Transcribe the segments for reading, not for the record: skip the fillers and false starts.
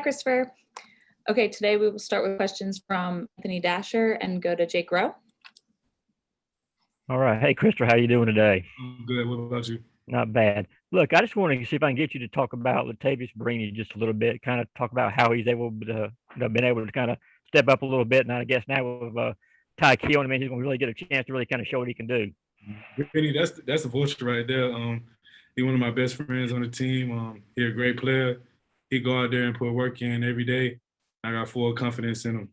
Christopher. Okay, today we will start with questions from Anthony Dasher and go to Jake Rowe. All right. Hey, Christopher, how you doing today? I'm good. What about you? Not bad. Look, I just wanted to see if I can get you to talk about Latavius Brini just a little bit, kind of talk about how he's able to, been able to kind of step up a little bit. And I guess now with Tykee on him, he's going to really get a chance to really kind of show what he can do. Brini, that's a vulture right there. He's one of my best friends on the team. He's a great player. He go out there and put work in every day. I got full confidence in him.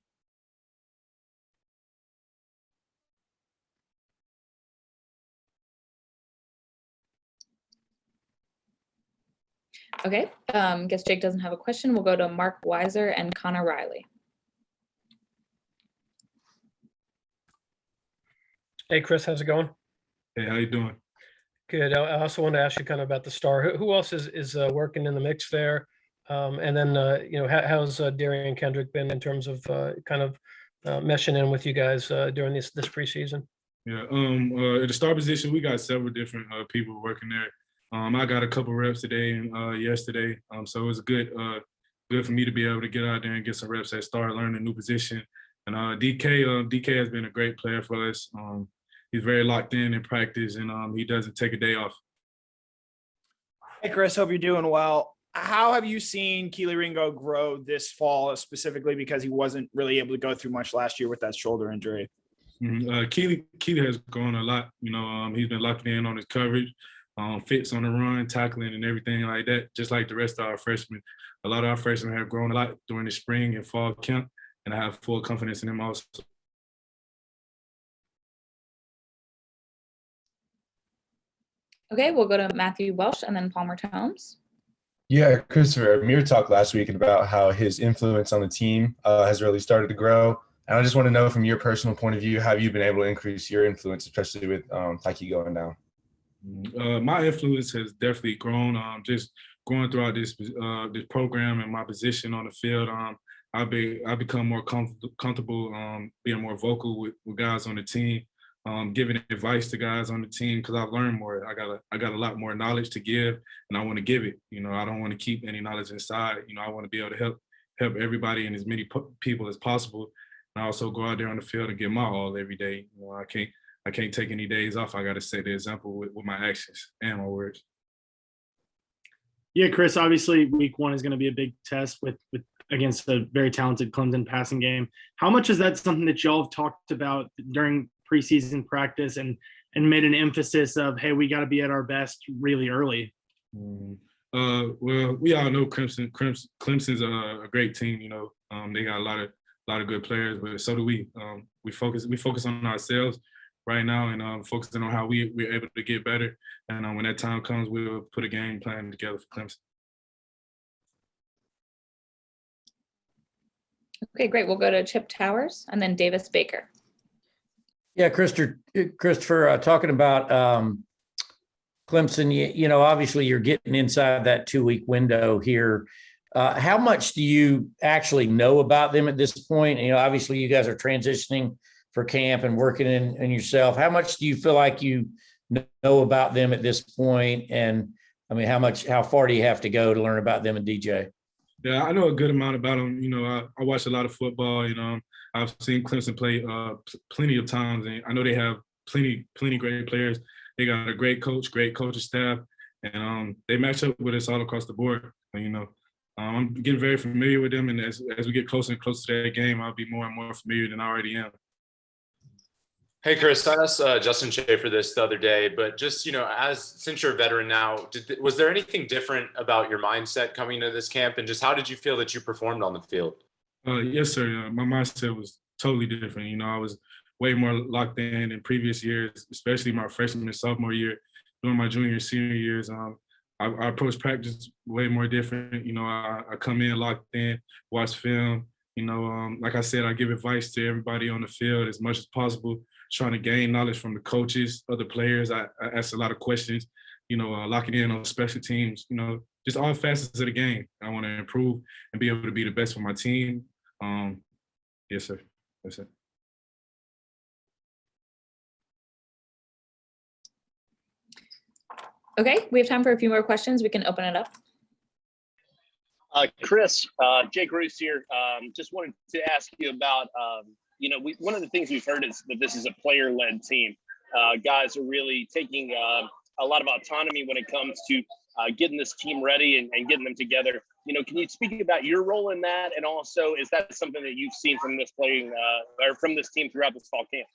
Okay, guess Jake doesn't have a question. We'll go to Mark Weiser and Connor Riley. Hey, Chris, how's it going? Hey, how you doing? Good. I also want to ask you kind of about the star. Who else is working in the mix there? And then, how's Darian Kendrick been in terms of meshing in with you guys during this preseason? Yeah, at the star position, we got several different people working there. I got a couple reps today and yesterday, so it was good for me to be able to get out there and get some reps at star, learn a new position. And DK has been a great player for us. He's very locked in practice, and he doesn't take a day off. Hey, Chris, hope you're doing well. How have you seen Kelee Ringo grow this fall, specifically because he wasn't really able to go through much last year with that shoulder injury? Keely has grown a lot. He's been locked in on his coverage, fits on the run, tackling, and everything like that, just like the rest of our freshmen. A lot of our freshmen have grown a lot during the spring and fall camp, and I have full confidence in them also. Okay, we'll go to Matthew Welsh and then Palmer Tomes. Yeah, Christopher, Amir talked last week about how his influence on the team has really started to grow. And I just want to know, from your personal point of view, have you been able to increase your influence, especially with Tykee going down? My influence has definitely grown. Just going throughout this program and my position on the field, I've become more comfortable being more vocal with guys on the team, giving advice to guys on the team because I've learned more. I got a lot more knowledge to give, and I want to give it. I don't want to keep any knowledge inside. I want to be able to help everybody and as many people as possible. And I also go out there on the field and give my all every day. I can't take any days off. I got to set the example with my actions and my words. Yeah, Chris, obviously week one is going to be a big test with against a very talented Clemson passing game. How much is that something that y'all have talked about during preseason practice and made an emphasis of, hey, we got to be at our best really early? Well, we all know Clemson's a great team. They got a lot of good players, but so do we. We focus on ourselves right now and focusing on how we're able to get better. And when that time comes, we'll put a game plan together for Clemson. Okay, great. We'll go to Chip Towers and then Davis Baker. Yeah, Christopher, talking about Clemson, obviously you're getting inside that 2-week window here. How much do you actually know about them at this point? Obviously you guys are transitioning for camp and working in yourself. How much do you feel like you know about them at this point? And I mean, how far do you have to go to learn about them and DJ? Yeah, I know a good amount about them. I watch a lot of football. I've seen Clemson play plenty of times, and I know they have plenty great players. They got a great coaching staff, and they match up with us all across the board. I'm getting very familiar with them, and as we get closer and closer to that game, I'll be more and more familiar than I already am. Hey, Chris, I asked Justin Schaefer this the other day, but just, since you're a veteran now, was there anything different about your mindset coming to this camp, and just how did you feel that you performed on the field? Yes, sir. My mindset was totally different. I was way more locked in previous years, especially my freshman and sophomore year. During my junior and senior years, I approach practice way more different. I come in locked in, watch film. Like I said, I give advice to everybody on the field as much as possible, trying to gain knowledge from the coaches, other players. I ask a lot of questions, locking in on special teams, just all facets of the game. I want to improve and be able to be the best for my team. Yes, sir. That's it. Okay, we have time for a few more questions. We can open it up. Chris, Jake Roos here. Just wanted to ask you about, one of the things we've heard is that this is a player-led team. Guys are really taking a lot of autonomy when it comes to getting this team ready and getting them together. Can you speak about your role in that? And also, is that something that you've seen from this or from this team throughout this fall camp?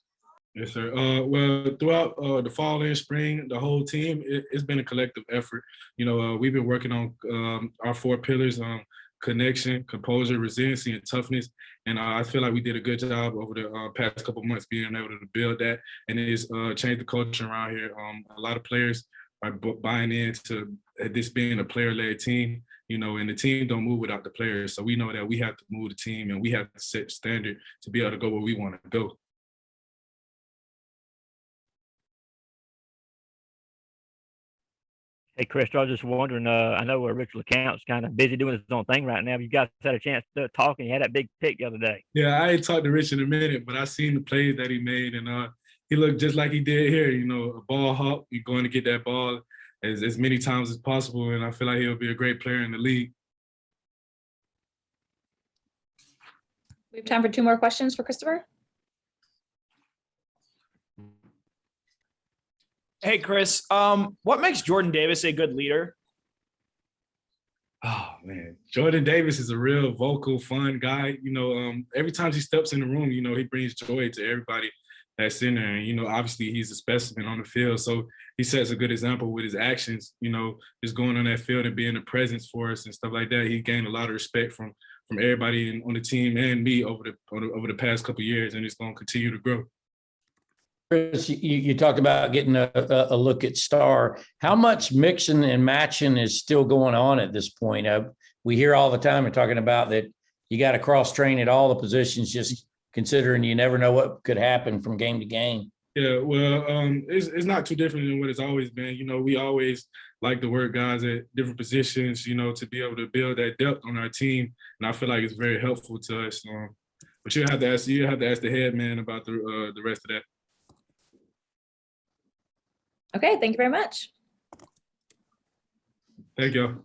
Yes, sir. Well, throughout the fall and spring, the whole team, it's been a collective effort. We've been working on our 4 pillars: connection, composure, resiliency, and toughness. And I feel like we did a good job over the past couple months being able to build that, and it's changed the culture around here. A lot of players are buying into this being a player-led team. And the team don't move without the players. So we know that we have to move the team, and we have to set the standard to be able to go where we want to go. Hey, Chris, I was just wondering, I know Richard LeCount's kind of busy doing his own thing right now. You guys had a chance to talk, and you had that big pick the other day. Yeah, I ain't talked to Rich in a minute, but I seen the plays that he made, and he looked just like he did here. A ball hawk. You're going to get that ball as many times as possible, and I feel like he'll be a great player in the league. We have time for 2 more questions for Christopher. Hey, Chris, what makes Jordan Davis a good leader? Oh, man. Jordan Davis is a real vocal, fun guy. Every time he steps in the room, he brings joy to everybody that's in there. And, obviously he's a specimen on the field. So he sets a good example with his actions, just going on that field and being a presence for us and stuff like that. He gained a lot of respect from everybody on the team and me over the past couple of years, and it's going to continue to grow. Chris, you talked about getting a look at Star. How much mixing and matching is still going on at this point? We hear all the time and talking about that you got to cross train at all the positions, just considering you never know what could happen from game to game. Yeah, well, it's not too different than what it's always been. We always like to work guys at different positions, to be able to build that depth on our team, and I feel like it's very helpful to us. But you have to ask the head man about the rest of that. Okay, thank you very much. Thank you.